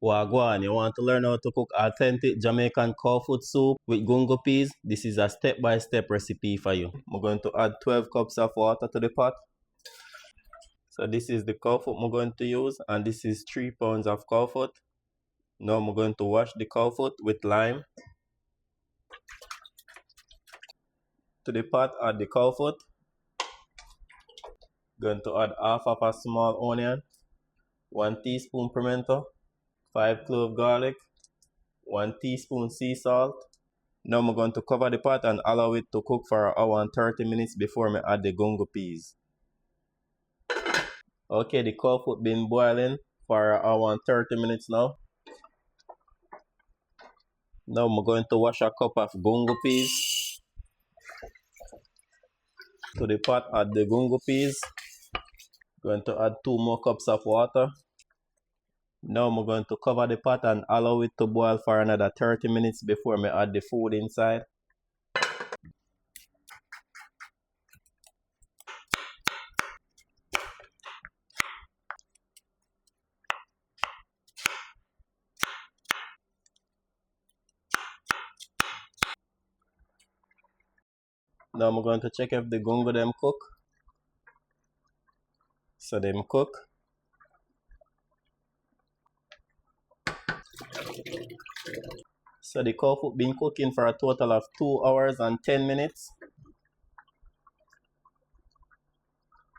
Wagwan, you want to learn how to cook authentic Jamaican cow foot soup with gungo peas? This is a step-by-step recipe for you. I'm going to add 12 cups of water to the pot. So this is the cow foot I'm going to use, and this is 3 pounds of cow foot. Now I'm going to wash the cow foot with lime. To the pot, add the cow foot. Going to add half of a small onion, 1 teaspoon pimento, 5 cloves garlic, 1 teaspoon sea salt. Now I'm going to cover the pot and allow it to cook for an hour and 30 minutes before I add the gungo peas. Okay, the cow foot been boiling for an hour and 30 minutes now. Now I'm going to wash a cup of gungo peas. To the pot, add the gungo peas. Going to add 2 more cups of water. Now I'm going to cover the pot and allow it to boil for another 30 minutes before I add the food inside. Now I'm going to check if the gungo them cook. So them cook. So the cow foot been cooking for a total of 2 hours and 10 minutes.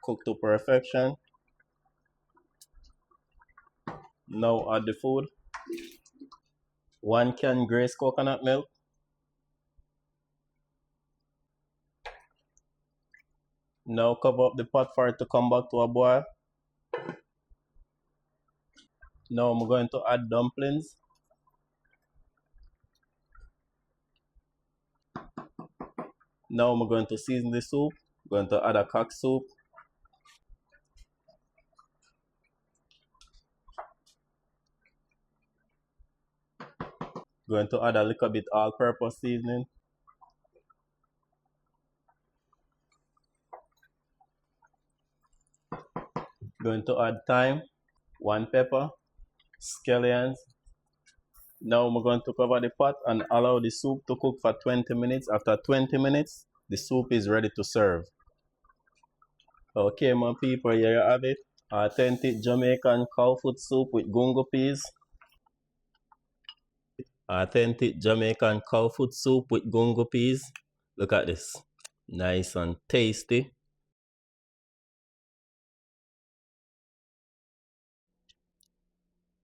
Cooked to perfection. Now add the food. 1 can Grace coconut milk. Now cover up the pot for it to come back to a boil. Now I'm going to add dumplings. Now I'm going to season the soup. Going to add a cock soup. Going to add a little bit all-purpose seasoning. Going to add thyme, 1 pepper, scallions. Now I'm going to cover the pot and allow the soup to cook for 20 minutes. After 20 minutes, the soup is ready to serve. Okay, my people, here you have it. Authentic Jamaican cow foot soup with gungo peas. Authentic Jamaican cow foot soup with gungo peas. Look at this. Nice and tasty.